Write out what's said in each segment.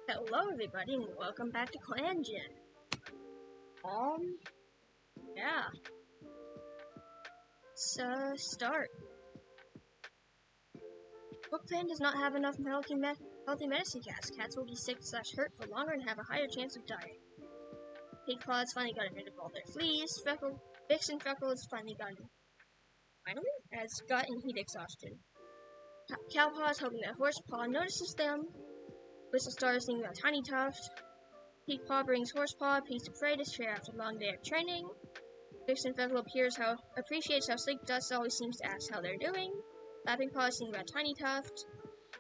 Hello everybody and welcome back to Clangen. Yeah. So, start. Rookclan does not have enough healthy medicine cats. Cats will be sick/hurt for longer and have a higher chance of dying. Pigpaw's finally gotten rid of all their fleas. Vixen Freckle has finally gotten heat exhaustion. Cowpaw is hoping that Horsepaw notices them. Whistlestar is thinking about Tiny Tuft. Pigpaw brings Horsepaw a piece of prey to share after a long day of training. Vixen Freckle appreciates how Sleek Dust always seems to ask how they're doing. Lapping Paw is thinking about Tiny Tuft.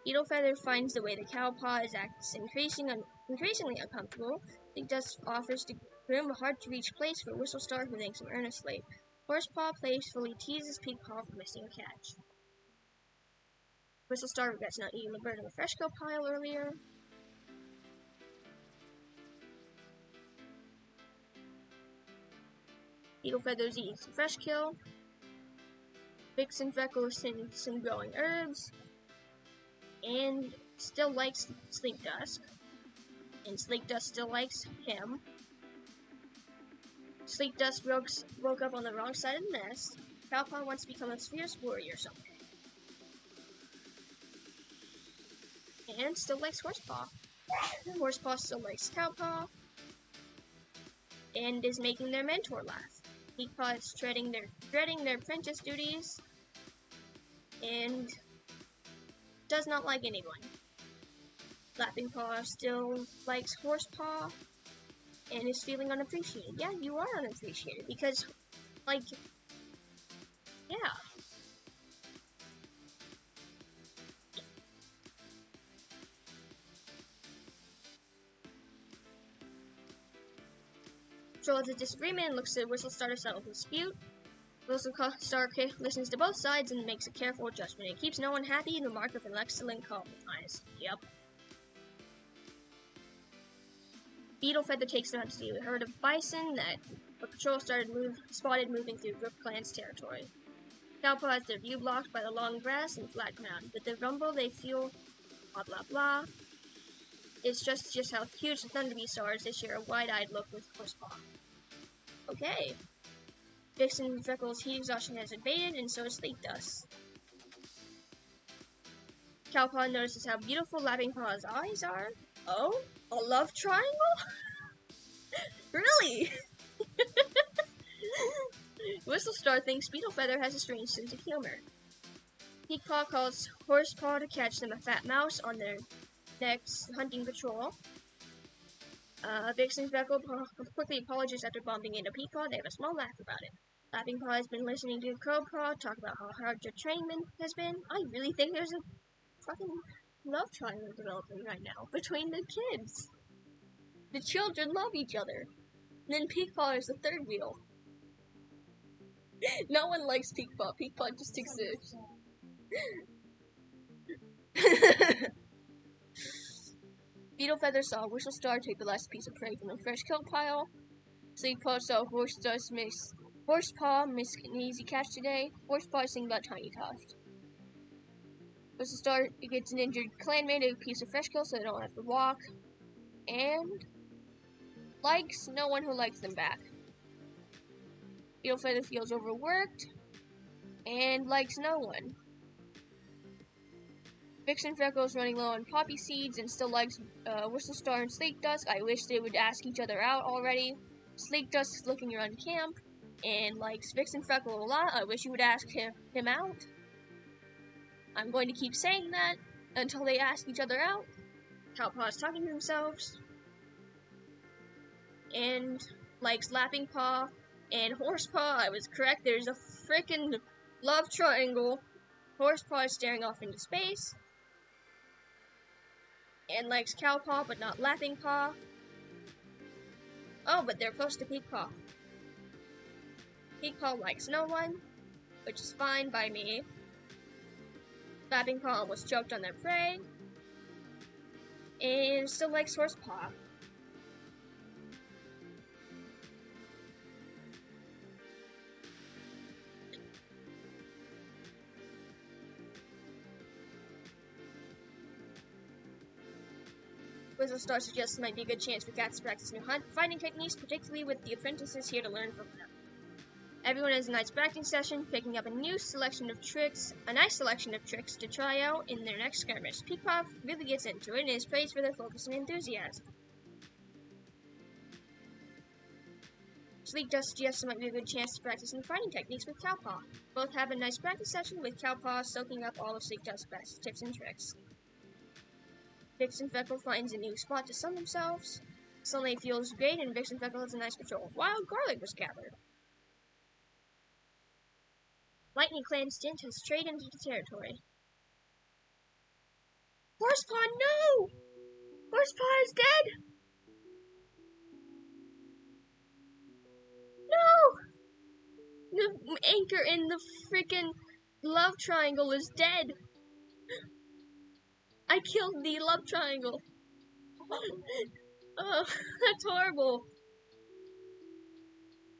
Beetle Feather finds the way the Cowpaw is increasingly uncomfortable. Sleek Dust offers to groom a hard-to-reach place for Whistlestar, who thanks him earnestly. Horsepaw playfully teases Pigpaw for missing a catch. Whistlestar regrets not eating the bird in the fresh kill pile earlier. Beetle Feathers eating some fresh kill. Vixen Freckle is eating some growing herbs. And still likes Sleek Dusk. And Sleek Dust still likes him. Sleek Dust woke up on the wrong side of the nest. Cowpaw wants to become a fierce warrior someday. And still likes Horsepaw. Horsepaw still likes Cowpaw. And is making their mentor laugh. Pigpaw is dreading their apprentice duties. And does not like anyone. Laughing Paw still likes Horsepaw and is feeling unappreciated. Yeah, you are unappreciated because, yeah. Controls a disagreement and looks at Whistlestar to settle the dispute. Whistlestar listens to both sides and makes a careful adjustment. It keeps no one happy and the mark of an excellent compromise. Yep. Beetle Feather takes them out to see a herd of bison that the patrol spotted moving through Rookclan's territory. Cowpaw has their view blocked by the long grass and flat ground. With the rumble, they feel blah blah blah. It's just how huge the Thunder Beasts are as they share a wide-eyed look with Horsepaw. Okay. Vixen Freckle's heat exhaustion has abated, and so is Sleek Dust. Cowpaw notices how beautiful Lapping Paw's eyes are. Oh? A love triangle? Really? Whistlestar thinks Beetle Feather has a strange sense of humor. Pigpaw calls Horsepaw to catch them a fat mouse on their next hunting patrol. Vixen Freckle quickly apologizes after bumping into Pigpaw. They have a small laugh about it. Laughing Paw has been listening to Crowpaw talk about how hard their training has been. I really think there's a fucking love triangle developing right now between the kids. The children love each other. And then Pigpaw is the third wheel. No one likes Pigpaw. Pigpaw just exists. Beetle Feather saw Whistlestar take the last piece of prey from the fresh kill pile. Sleekpaw saw Horsepaw miss an easy catch today. Horsepaw is thinking about Tiny Tuft. Whistlestar gets an injured clanmate a piece of fresh kill so they don't have to walk. And likes no one who likes them back. Beetle Feather feels overworked and likes no one. Vixen Freckle is running low on poppy seeds and still likes Whistlestar and Sleek Dust. I wish they would ask each other out already. Sleek Dust is looking around camp and likes Vixen Freckle a lot. I wish you would ask him out. I'm going to keep saying that until they ask each other out. Cowpaw is talking to themselves. And likes Lapping Paw and Horsepaw. I was correct. There's a frickin' love triangle. Horsepaw is staring off into space. And likes Cowpaw, but not Lapping Paw. Oh, but they're close to Pigpaw. Pigpaw likes no one, which is fine by me. Lapping Paw was choked on their prey. And still likes Horsepaw. Whistlestar suggests it might be a good chance for cats to practice new fighting techniques, particularly with the apprentices here to learn from them. Everyone has a nice practice session, picking up a nice selection of tricks to try out in their next skirmish. Peacock really gets into it and is praised for their focus and enthusiasm. Sleek Dust suggests it might be a good chance to practice new fighting techniques with Cowpaw. Both have a nice practice session with Cowpaw soaking up all of Sleek Dust's best tips and tricks. Vixen Feckle finds a new spot to sun themselves. Sunlight feels great and Vixen Feckle has a nice patrol. Wild garlic was gathered. Lightning Clan Stint has strayed into the territory. Horsepaw, no! Horsepaw is dead! No! The anchor in the freaking love triangle is dead. I killed the love triangle. Oh, that's horrible.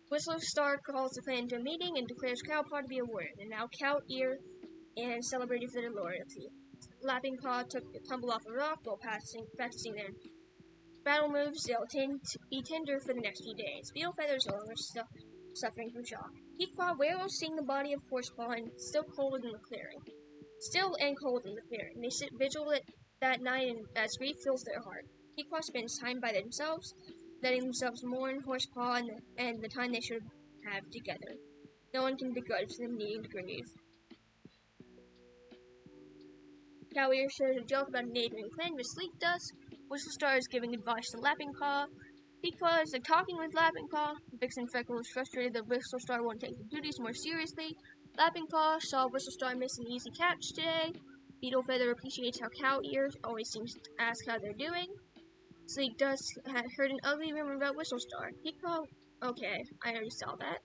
Whistlestar calls the clan to a meeting and declares Cowpaw to be a warrior. They're now Cow Ear and celebrated for their loyalty. Lapping Paw took a tumble off a rock while practicing their battle moves. They'll be tender for the next few days. Beetle Feather's are suffering from shock. Peakpaw wails seeing the body of Horsepaw and still and cold in the clearing. They sit vigilant that night as grief fills their heart. Peakpaw spends time by themselves, letting themselves mourn Horsepaw and the time they should have together. No one can begrudge them needing to grieve. Cowier shares a joke about a neighboring clan with Sleek Dust. Whistlestar is giving advice to Lapping Paw. Peakpaw is talking with Lapping Paw. Vixen Freckle is frustrated that Whistlestar won't take the duties more seriously. Lapping Paw saw Whistlestar miss an easy catch today. Beetle Feather appreciates how Cow Ear always seems to ask how they're doing. Sleek Dust had heard an ugly rumor about Whistlestar. Peakpaw, okay, I already saw that.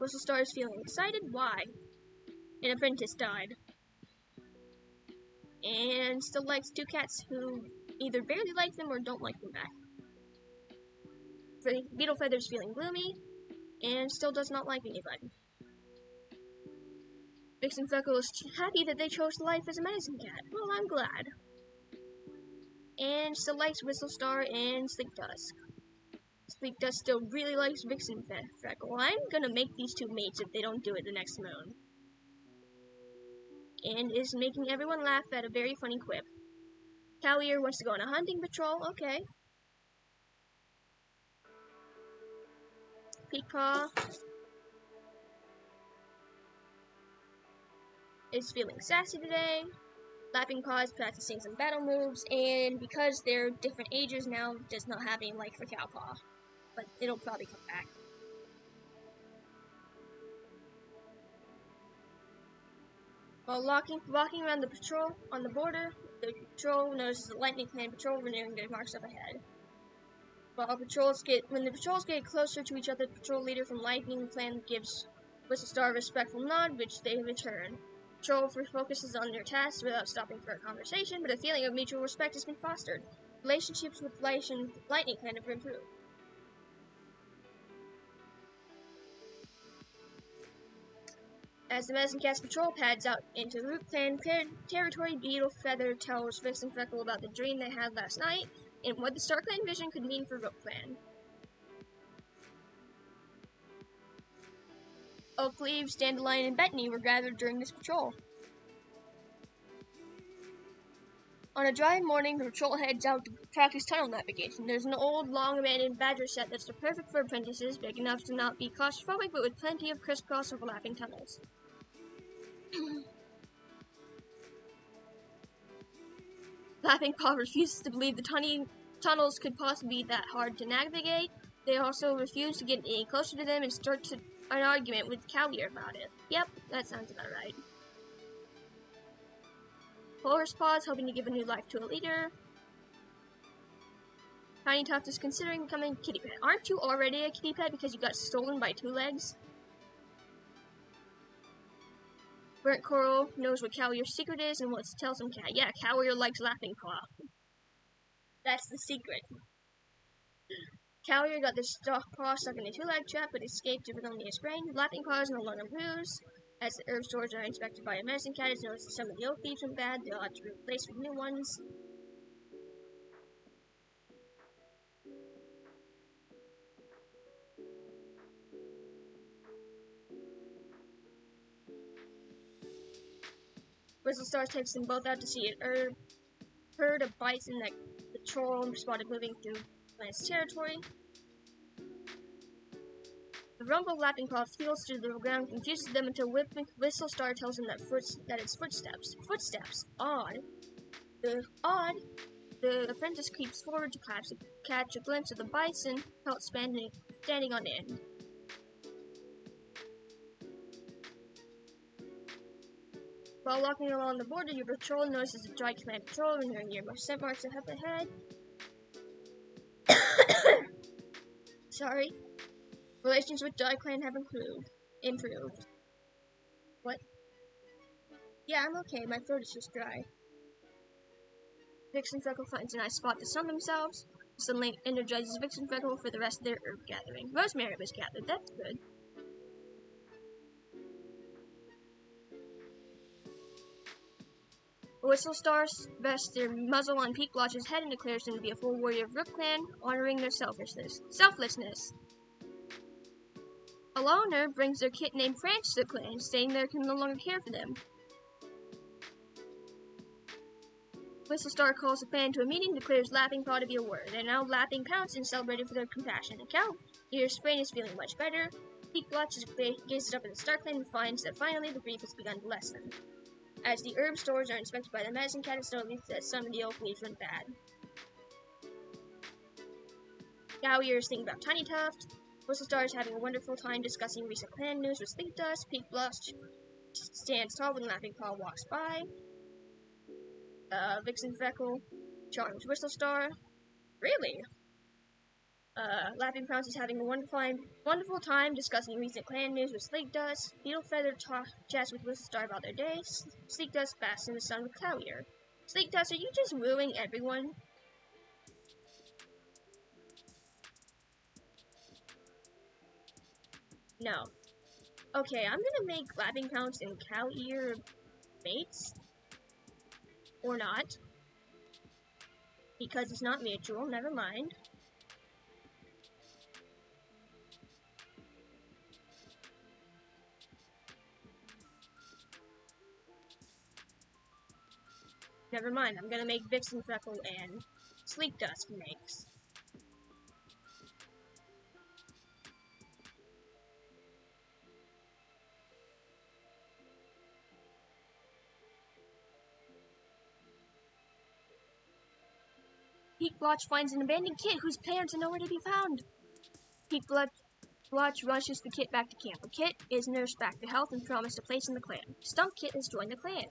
Whistlestar is feeling excited. Why? An apprentice died. And still likes two cats who either barely like them or don't like them back. Beetle Feather's feeling gloomy and still does not like anybody. Vixen Feckle is happy that they chose life as a medicine cat. Well, I'm glad. And still likes Whistlestar and Sleek Dust. Sleek Dust still really likes Vixen Feckle. I'm gonna make these two mates if they don't do it the next moon. And is making everyone laugh at a very funny quip. Cowier wants to go on a hunting patrol. Okay. Peakpaw is feeling sassy today. Lapping Paw is practicing some battle moves, and because they're different ages now, does not have any like for Cowpaw. But it'll probably come back. While walking around the patrol on the border, the patrol notices the Lightning Clan patrol renewing their marks up ahead. When the patrols get closer to each other, the patrol leader from Lightning Clan gives Whistlestar a respectful nod, which they return. The patrol focuses on their tasks without stopping for a conversation, but a feeling of mutual respect has been fostered. Relationships with Lightning Clan have improved. As the Medicine Cat's patrol pads out into Rookclan territory, Beetle Feather tells Vixen Freckle about the dream they had last night and what the StarClan vision could mean for Rookclan. Oakleaf, Dandelion, and Bettany were gathered during this patrol. On a dry morning, the patrol heads out to practice tunnel navigation. There's an old, long-abandoned badger set that's perfect for apprentices, big enough to not be claustrophobic, but with plenty of crisscross overlapping tunnels. Laughing Paw refuses to believe the tiny tunnels could possibly be that hard to navigate. They also refuse to get any closer to them and start an argument with Cowier about it. Yep, that sounds about right. Horsepaw is hoping to give a new life to a leader. Tiny Tuft is considering becoming a kitty pet. Aren't you already a kitty pet because you got stolen by two legs? Burnt Coral knows what Cowier's secret is and wants to tell some cat. Yeah, Cowier likes Laughing Paw. That's the secret. Cowier got the paw stuck in a two-leg trap but escaped with only his brain. Laughing Paw is no longer bruised. As the herb stores are inspected by a medicine cat, it's noticed that some of the old leaves went bad. They'll have to be replaced with new ones. Whistlestar takes them both out to see an herd of bison that the troll spotted moving through Clan's territory. The rumble of Laughing Paw feels through the ground, confuses them until Whistlestar tells them that it's footsteps. Footsteps. Odd. The apprentice creeps forward to catch a glimpse of the bison pelt standing on end. While walking along the border, your patrol notices a dry clan patrol and you're near scent marks up ahead. Sorry. Relations with Dry Clan have improved. What? Yeah, I'm okay. My throat is just dry. Vix and Freckle finds a nice spot to sun themselves. Suddenly energizes Vix and Freckle for the rest of their herb gathering. Rosemary was gathered. That's good. Whistlestar rests their muzzle on Peak Blotch's head and declares them to be a full warrior of Rookclan, honoring their selflessness. A loner brings their kit named Franch to the clan, saying they can no longer care for them. Whistlestar calls the clan to a meeting, declares Laughing Paw to be a warrior. They're now laughing, pouncing, and celebrating for their compassion. And Cowyear's brain is feeling much better. Peak Blotch gazes up at the Star Clan and finds that finally the grief has begun to lessen. As the herb stores are inspected by the medicine cat, it's noticed that some of the oak leaves went bad. Cowyear is thinking about Tiny Tuft. Whistlestar is having a wonderful time discussing recent clan news with Sleep Dust. Peak Blotch stands tall when Laughing Paw walks by. Vixen Freckle charms Whistlestar. Really? Laughing Pounce is having a wonderful time discussing recent clan news with Sleek Dust. Beetle Feather chats with Whistlestar about their day. Sleek Dust basks in the sun with Cowyear. Sleek Dust, are you just wooing everyone? No. Okay, I'm gonna make Laughing Pounce and Cowyear mates. Or not. Because it's not mutual, never mind. Never mind, I'm gonna make Vixen Freckle and Sleek Dust makes. Peak Blotch finds an abandoned kit whose parents are nowhere to be found. Peak Blotch rushes the kit back to camp. The kit is nursed back to health and promised a place in the clan. Stump Kit has joined the clan.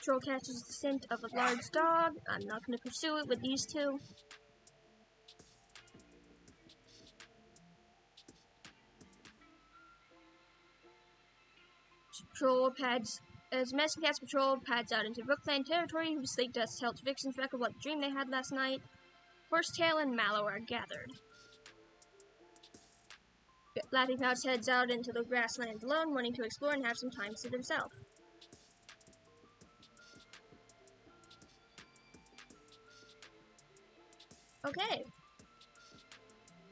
Troll catches the scent of a large dog. I'm not going to pursue it with these two. As Medicine Cat's patrol pads out into Rookclan territory, Sleek Dust tells Vix and Freckle about the dream they had last night. Horsetail and Mallow are gathered. Laughing Pouch heads out into the grasslands alone, wanting to explore and have some time to himself. Okay.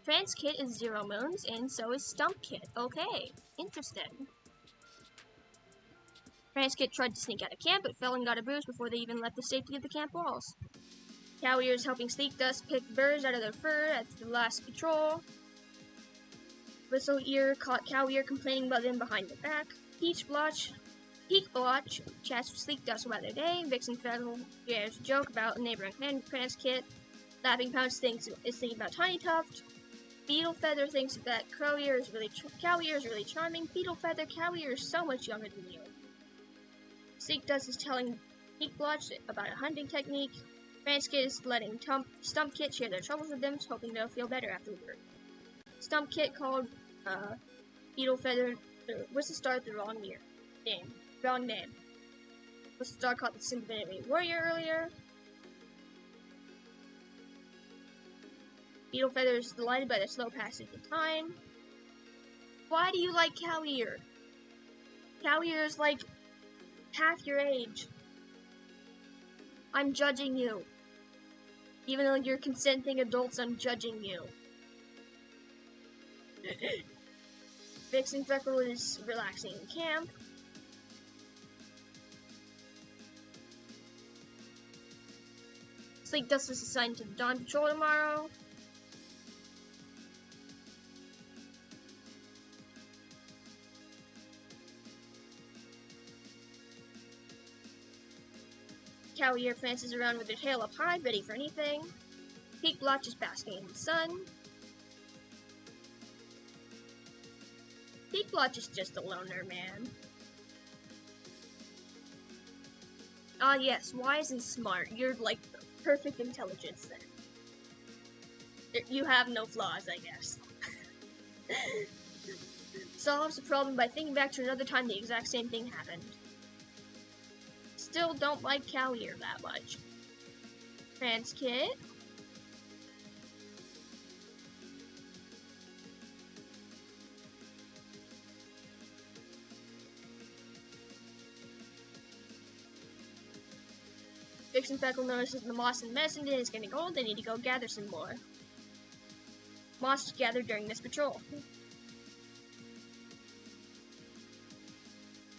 Fran's kit is 0 moons, and so is Stump Kit. Okay, interesting. Fran's kit tried to sneak out of camp, but fell and got a bruise before they even left the safety of the camp walls. Cowyear is helping Sleek Dust pick birds out of their fur at the last patrol. Whistleear caught Cowyear complaining about them behind their back. Peak Blotch chats with Sleek Dust about their day. Vixen Freckle shares a joke about a neighboring Fran's kit. Laughing Pouch is thinking about Tiny Tuft. Beetle Feather thinks that Cowyear is really charming. Beetle Feather, Cowyear is so much younger than you. Sleek Dust is telling Peak Blotch about a hunting technique. Fran's Kit is letting Stump Kit share their troubles with them, hoping they'll feel better afterward. Stump Kit called Beetle Feather Whistlestar the wrong name. Whistlestar caught the Sympathy Warrior earlier. Beetle Feather is delighted by the slow passage of time. Why do you like Cow Ear? Cow Ear is like half your age. I'm judging you. Even though you're consenting adults, I'm judging you. Vixen Freckle is relaxing in camp. Sleek Dust is assigned to the Dawn Patrol tomorrow. Cow Ear prances around with her tail up high, ready for anything. Peak Blotch is basking in the sun. Peak Blotch is just a loner, man. Ah yes, wise and smart. You're like perfect intelligence then. You have no flaws, I guess. Solves the problem by thinking back to another time the exact same thing happened. Still don't like Cow Ear that much. Trans Kit. Vixen Freckle notices the moss and medicine tin is getting old. They need to go gather some more. Moss is gathered during this patrol.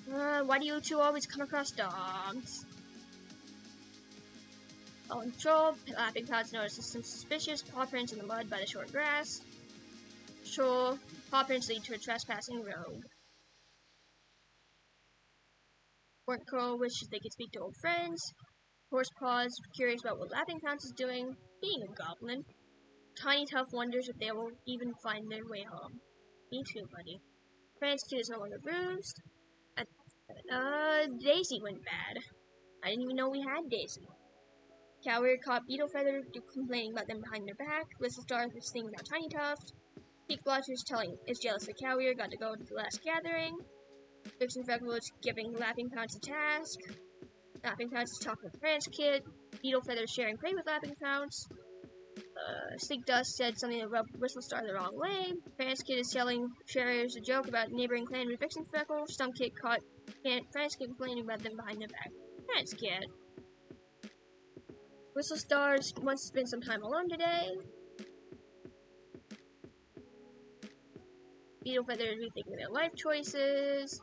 Why do you two always come across dogs? On patrol, Laughing Clouds notices some suspicious paw prints in the mud by the short grass. Patrol, paw prints lead to a trespassing rogue. Work Crow wishes they could speak to old friends. Horsepaw is curious about what Laughing Clouds is doing, being a goblin. Tiny Tough wonders if they will even find their way home. Me too, buddy. Fran's kid is no longer bruised. Daisy went bad. I didn't even know we had Daisy. Cow Ear caught Beetle Feather complaining about them behind their back. Whistle Star is thinking about Tiny Tuft. Peak Blotch is jealous that Cow Ear got to go to the last gathering. Vixen Freckle is giving Laughing Pounce a task. Laughing Pounce is talking with Fran's kid. Beetle Feather is sharing prey with Laughing Pounce. Sleek Dust said something that rubbed Whistle Star the wrong way. Fran's kid is telling Sharriers a joke about neighboring clan with Vixen Freckle. Stump Kid caught Fran's kid complaining about them behind their back. Fran's kid. Whistle Star wants to spend some time alone today. Beetle Feather is rethinking their life choices.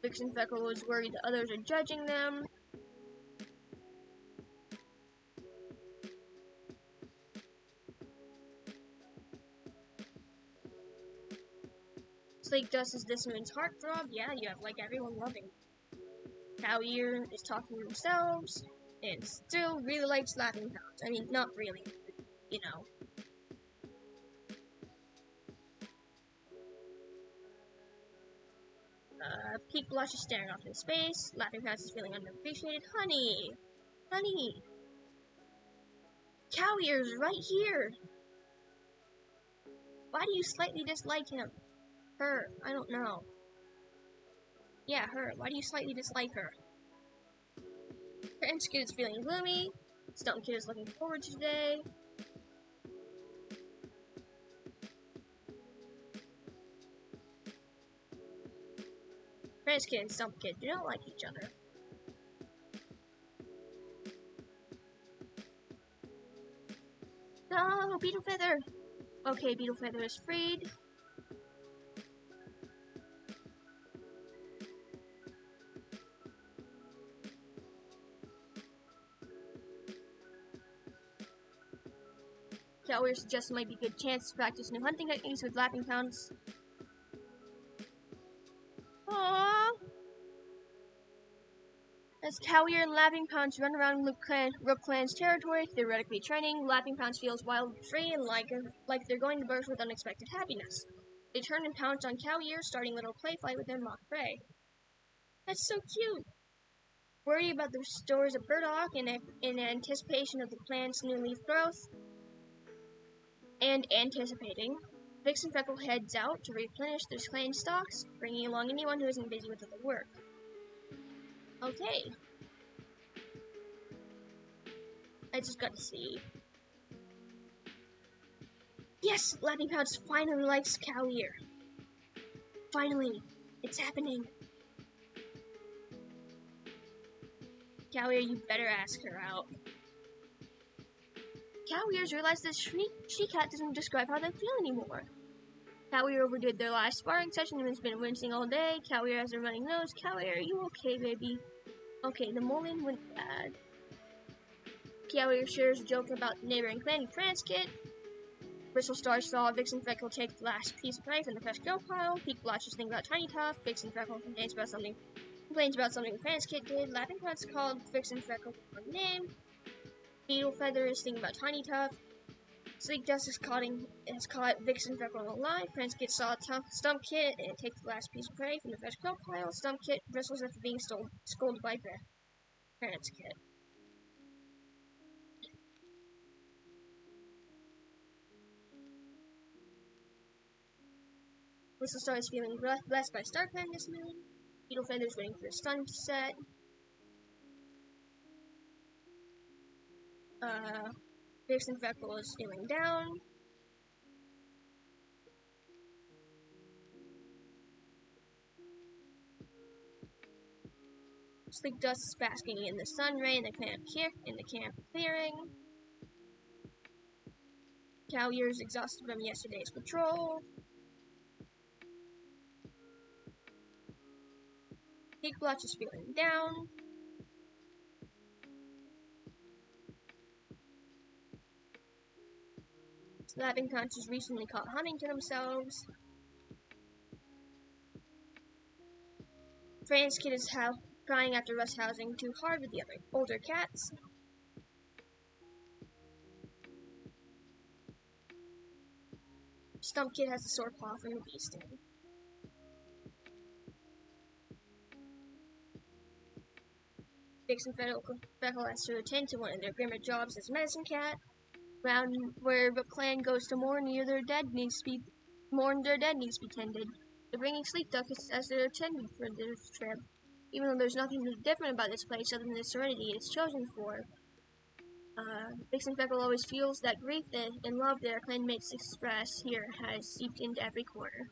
Vixen Freckle is worried that others are judging them. Sleek Dust is this moon's heartthrob. Yeah, you have like everyone loving. Cow Ear is talking to themselves and still really likes Laughing Pounce. I mean, not really, you know. Peak Blush is staring off in space. Laughing Pounce is feeling underappreciated. Honey! Honey! Cow Ear is right here! Why do you slightly dislike him? Her. I don't know. Yeah, her. Why do you slightly dislike her? Fran's kid is feeling gloomy. Stump Kid is looking forward to today. Fran's kid and Stump Kid do not like each other. No, Beetle Feather! Okay, Beetle Feather is freed. Cow Ear suggests it might be a good chance to practice new hunting techniques with Laughing Pounce. Aww! As Cow Ear and Laughing Pounce run around Rookclan's territory, theoretically training, Laughing Pounce feels wild and free and like they're going to burst with unexpected happiness. They turn and pounce on Cow Ear, starting a little play fight with their mock prey. That's so cute! Worried about the stores of burdock in anticipation of the plant's new leaf growth, and anticipating, Vixen Freckle heads out to replenish their clan stocks, bringing along anyone who isn't busy with other work. Okay. I just got to see. Yes, Laughing Pouch finally likes Cow Ear. Finally, it's happening. Cow Ear, you better ask her out. Cow Ears realized that she cat doesn't describe how they feel anymore. Cow Ear overdid their last sparring session and has been wincing all day. Cow Ear has a running nose. Cow Ear, are you okay, baby? Okay, the morning went bad. Cow Ear shares a joke about the neighboring clan France kit. Bristlestar saw Vixen Freckle take the last piece of prey from the fresh kill pile. Peak Blotches think about Tiny Tough. Vixen Freckle complains about something the France kit did. Laughing Pouch called Vixen Freckle by name. Beetle Feather is thinking about Tiny Tough. Sleek Dust has caught Vixen Freckle alive. France Kit saw Stump Kit and take the last piece of prey from the fresh kill pile. Stump Kit bristles after being scolded by France Kit. Bristlestar is feeling blessed by StarClan this moon. Beetle Feather's waiting for the sun to set. Vixen Freckle is feeling down. Sleek Dust is basking in the sun ray in the camp clearing. Cow Ear is exhausted from yesterday's patrol. Peak Blotch is feeling down. Laughing Pouch has recently caught humming to themselves. France Kid is crying after rust housing too hard with the other older cats. Stump Kid has a sore paw from the bee sting. Vixen Freckle has to attend to one of their grimmer jobs as medicine cat. Round where Rookclan goes to mourn their dead needs to be tended. They're bringing Sleep Duck as their attendant for this trip. Even though there's nothing different about this place other than the serenity it's chosen for. Vixen Freckle always feels that grief and love their clanmates express here has seeped into every corner.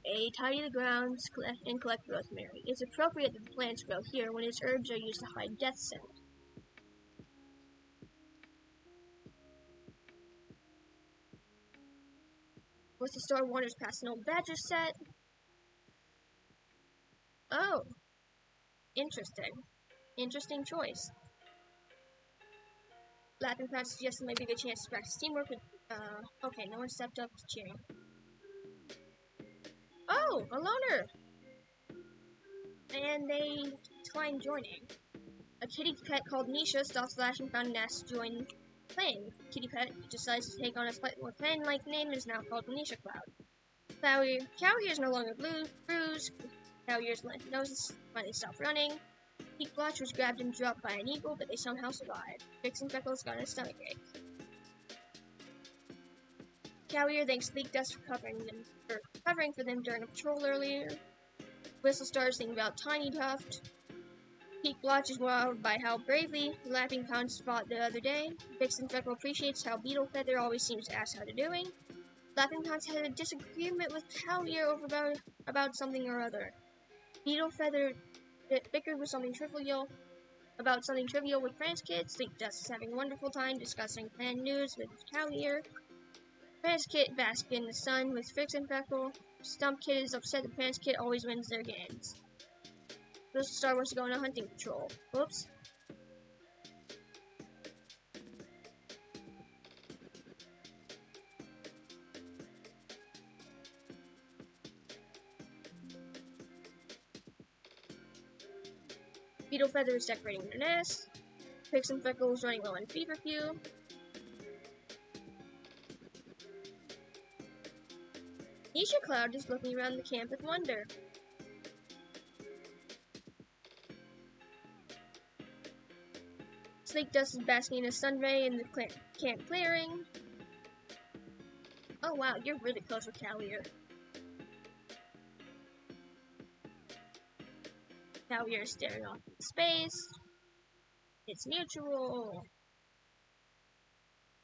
A tidy the grounds and collect rosemary. It's appropriate that the plants grow here when its herbs are used to hide death scent. Bristlestar wanders past an old badger set. Oh, interesting. Interesting choice. Laughing Pouch suggests it might be a good chance to practice teamwork with, okay, no one stepped up to cheering. Oh, a loner! And they declined joining. A kitty pet called Nisha stops Lash and found an ass to join playing. Kitty pet decides to take on a slightly more clan-like name and is now called Nisha Cloud. Cow Ear is no longer bruised. Cow Ear's nose finally stopped running. Peak Blotch was grabbed and dropped by an eagle, but they somehow survived. Vixen Freckle's got a stomachache. Cow Ear thanks Sleek Dust for covering for them during a patrol earlier. Bristlestar is thinking about Tiny Tuft. Peak Blotch is wowed by how bravely Laughing Pouch fought the other day. Vixen Freckle appreciates how Beetle Feather always seems to ask how they're doing. Laughing Pouch had a disagreement with Cow Ear about something or other. Beetle Feather bickered with something trivial with France Kid. Sleek Dust is having a wonderful time discussing clan news with Cow Ear. France Kid basks in the sun with Vixen Freckle. Stump Kid is upset that France Kid always wins their games. Bristlestar wants to go on a hunting patrol. Whoops. Beetle Feather is decorating their nest. Vixen Freckle is running low on feverfew. Nisha Cloud is looking around the camp with wonder. Sleek Dust is basking in a sun ray in the camp clearing. Oh wow, you're really close with Cow Ear. Cow Ear is staring off into space. It's mutual.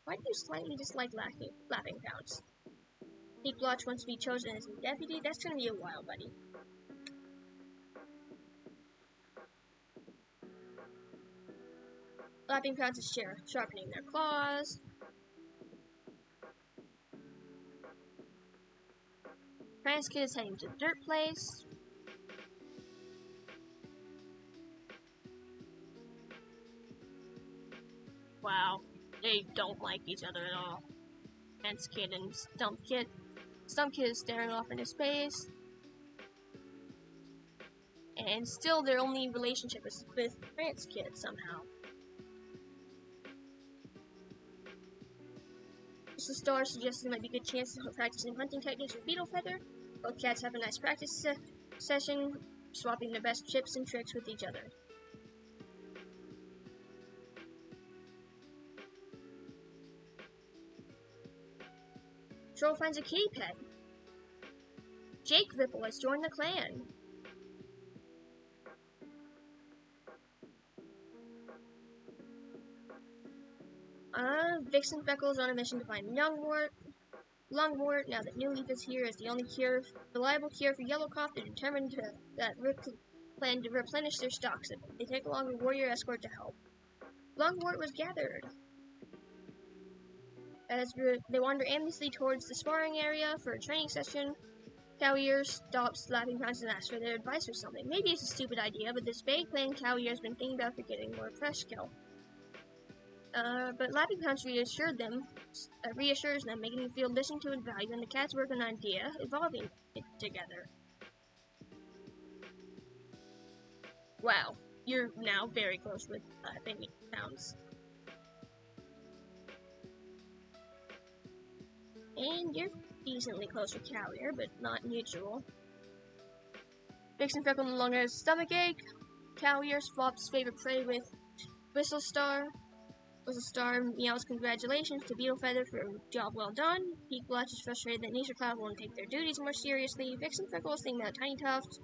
Why do you slightly dislike Laughing Pounce? Peak Blotch wants to be chosen as a deputy. That's gonna be a while, buddy. Laughing Pounce is sharpening their claws. France Kid is heading to the dirt place. Wow, they don't like each other at all. France Kid and Stump Kid. Stump Kid is staring off into space. And still their only relationship is with France Kid somehow. The star suggests it might be a good chance to practice hunting techniques with Beetle Feather. Both cats have a nice practice session, swapping their best tips and tricks with each other. Troll finds a kitty pet. Jake Ripple has joined the clan. Vixen Freckle is on a mission to find Lungwort. Now that New Leaf is here, is the only reliable cure for yellow cough. They're determined that plan to replenish their stocks. They take along a warrior escort to help. Lungwort was gathered. As they wander aimlessly towards the sparring area for a training session, Cow Ear stops Laughing Pounce and asks for their advice or something. Maybe it's a stupid idea, but this Bay Clan Cow Ear has been thinking about for getting more fresh kill. But Laughing Pounce reassures them, making them feel listened to and valued, and the cats work on an idea, evolving it together. Wow, you're now very close with Laughing Pounce. And you're decently close with Cow Ear, but not mutual. Vixen Freckle no longer has a stomach ache. Cow Ear swaps favorite prey with Whistle Star. Whistle Star meows congratulations to Beetle Feather for a job well done. Peak Blotch is frustrated that Nisha Cloud won't take their duties more seriously. Vixen Freckle is thinking about Tiny Tuft.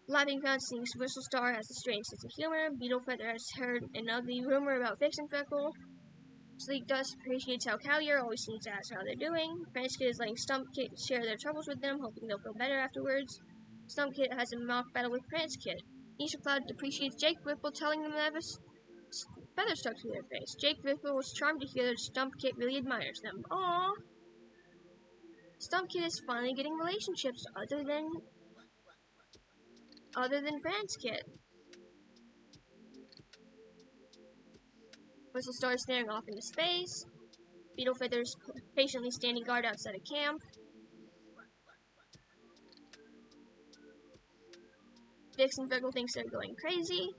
Laughing Pounce thinks Whistle Star has a strange sense of humor. Beetle Feather has heard an ugly rumor about Vixen Freckle. Sleek Dust appreciates how Cow Ear always seems to ask how they're doing. French Kid is letting Stump Kid share their troubles with them, hoping they'll feel better afterwards. Stump Kid has a mock battle with Prince Kid. Nisha Cloud appreciates Jake Ripple, telling them they have a feather stuck to their face. Jake Ripple was charmed to hear that Stump Kid really admires them. Aww! Stump Kid is finally getting relationships other than France Kid. Whistle Star is staring off into space. Beetle Feather's patiently standing guard outside a camp. Vixen Freckle thinks they're going crazy.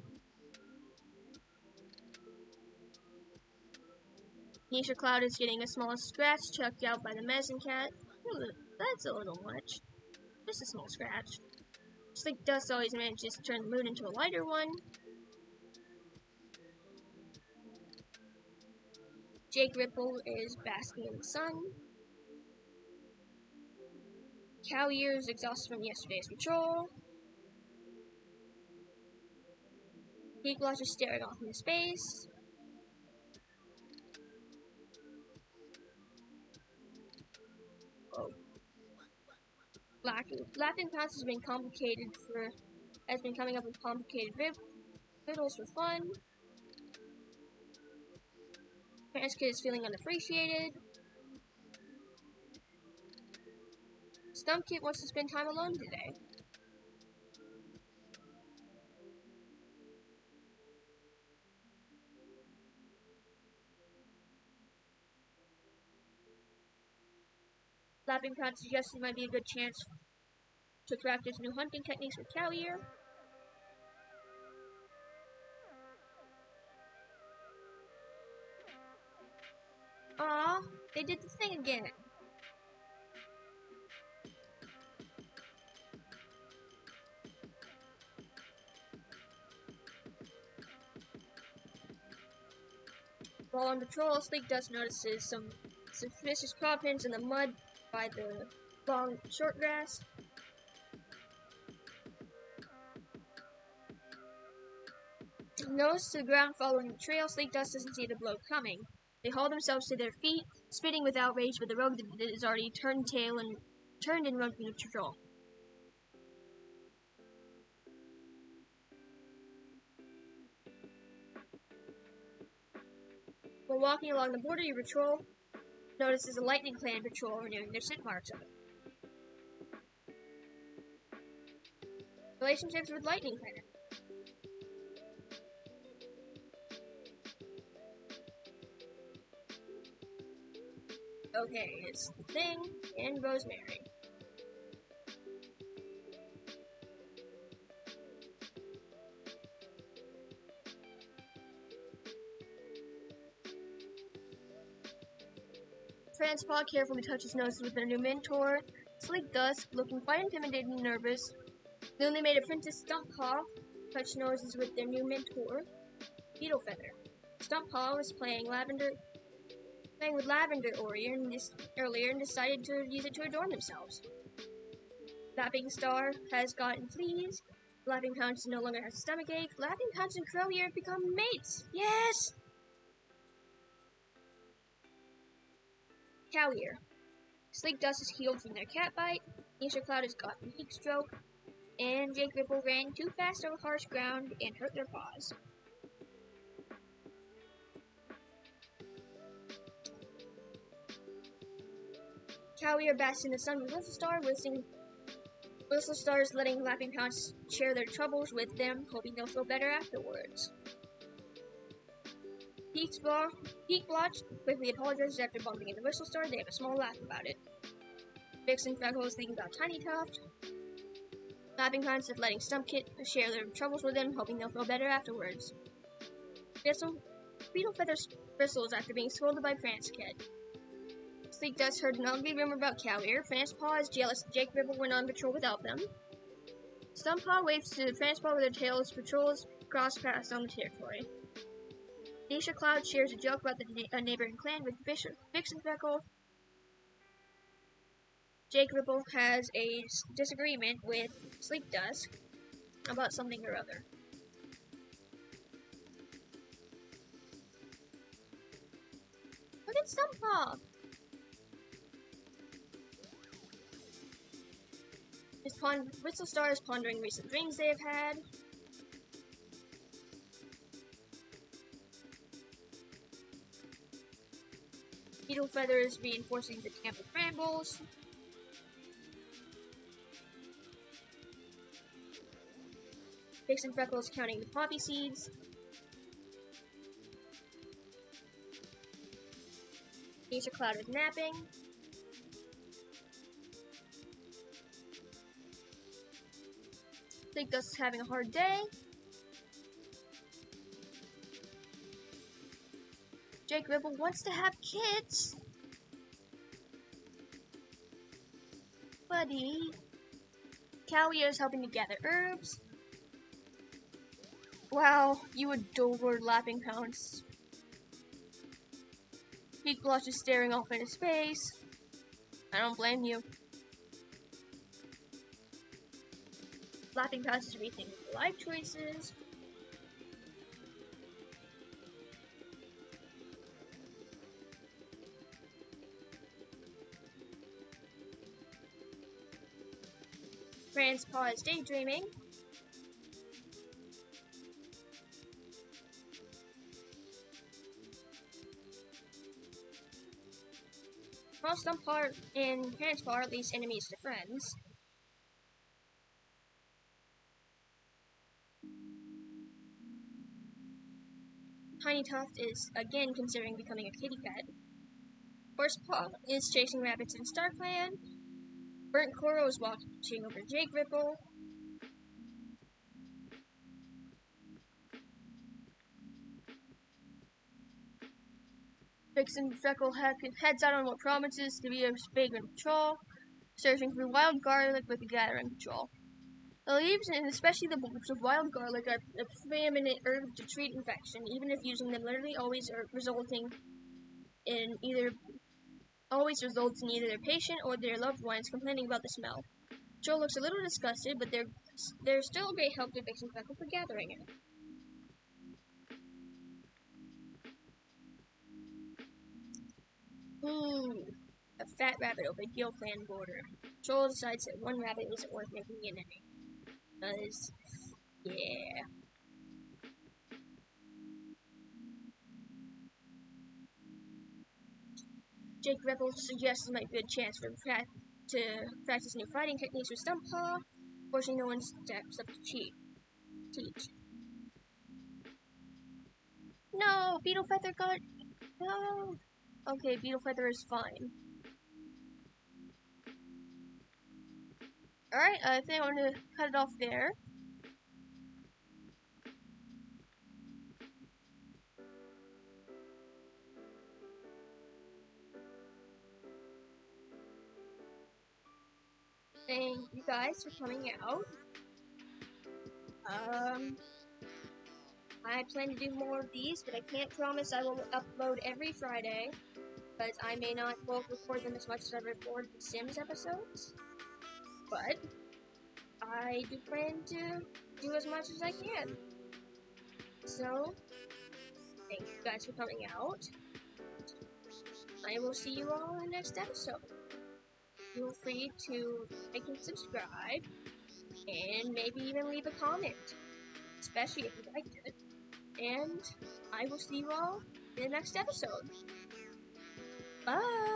Nisha Cloud is getting a small scratch chucked out by the Medicine Cat. That's a little much. Just a small scratch. Sleek Dust always manages to turn the mood into a lighter one. Jake Ripple is basking in the sun. Cow Ear is exhausted from yesterday's patrol. Peak Blotch is staring off into space. Oh. Laughing Pounce has been coming up with complicated riddles for fun. Parents Kid is feeling unappreciated. Stump Kid wants to spend time alone today. Laughing Pounce suggests it might be a good chance to practice new hunting techniques with Cow Ear. Aw, they did the thing again. While on patrol, Sleek Dust notices some suspicious paw prints in the mud by the long short grass. Nose to the ground following the trail, Sleek Dust doesn't see the blow coming. They haul themselves to their feet, spitting with outrage, but the rogue is already turned and run from the patrol. While walking along the border, your patrol notices a Lightning Clan patrol renewing their scent marks of it. Relationships with Lightning Clan. Okay, it's the Thing and Rosemary. Francois carefully touches noses with their new mentor. Sleek Dust, looking quite intimidated and nervous. Newly made apprentice Stumpaw touch noses with their new mentor, Beetle Feather. Stumpaw was playing with Lavender earlier and decided to use it to adorn themselves. Laughing Star has gotten fleas. Laughing Pounce no longer has a stomachache. Laughing Pounce and Crowier have become mates. Yes! Cowier. Sleek Dust is healed from their cat bite. Nisha Cloud has gotten heat stroke. And Jake Ripple ran too fast over harsh ground and hurt their paws. Cowier basks in the sun with Whistle Star, Whistle Star's letting Laughing Pounce share their troubles with them, hoping they'll feel better afterwards. Peak Blotch quickly apologizes after bumping into Whistle Star. They have a small laugh about it. Vixen Freckles thinking about Tiny Tuft. Laughing Pounce is letting Stumpkit share their troubles with them, hoping they'll feel better afterwards. Beetle Feather bristles after being scolded by Franskit. Sleek Dust heard an ugly rumor about Cowier. Francepaw is jealous that Jake Ripple went on patrol without them. Stumpaw waves to Francepaw with their tails. Patrols cross paths on the territory. Nisha Cloud shares a joke about a neighboring clan with Vixen Freckle. Jake Ripple has a disagreement with Sleek Dust about something or other. Look at Stumpaw! Whistle Star is pondering recent dreams they have had. Beetle Feather is reinforcing the camp with brambles. Vixen Freckles counting the poppy seeds. Nisha Cloud is napping. Sleek Dust is having a hard day. Jake Ripple wants to have kids. Buddy. Cowier is helping to gather herbs. Wow, you adore Laughing Pounce. Peak Blush is staring off into space. I don't blame you. Laughing Pounce is rethinking life choices. Francepaw is daydreaming. While Stumpaw and Francepaw are at least enemies to friends. Tiny Tuft is again considering becoming a kitty pet. Horsepaw is chasing rabbits in StarClan. Burnt Coral is watching over Jake Ripple. Vixen Freckle heads out on what promises to be a vagrant patrol, searching for wild garlic with the gathering patrol. The leaves, and especially the bulbs of wild garlic, are a preeminent herb to treat infection, even if using them literally always results in either their patient or their loved ones complaining about the smell. Joe looks a little disgusted, but they're still a great help to Vixen Freckle for gathering it. A fat rabbit over Gill Clan border. Troll decides that one rabbit isn't worth making an enemy. Because, yeah. Jake Rebel suggests it might be a chance for him to practice new fighting techniques with Stumpaw. Fortunately, no one steps up to teach. No! Beetle Feather got... No! Okay, Beetle Feather is fine. Alright, I think I'm gonna cut it off there. Thank you guys for coming out. I plan to do more of these, but I can't promise I will upload every Friday, because I may not record them as much as I record the Sims episodes. But I do plan to do as much as I can. So, thank you guys for coming out. I will see you all in the next episode. Feel free to like and subscribe, and maybe even leave a comment, especially if you liked it. And I will see you all in the next episode. Bye!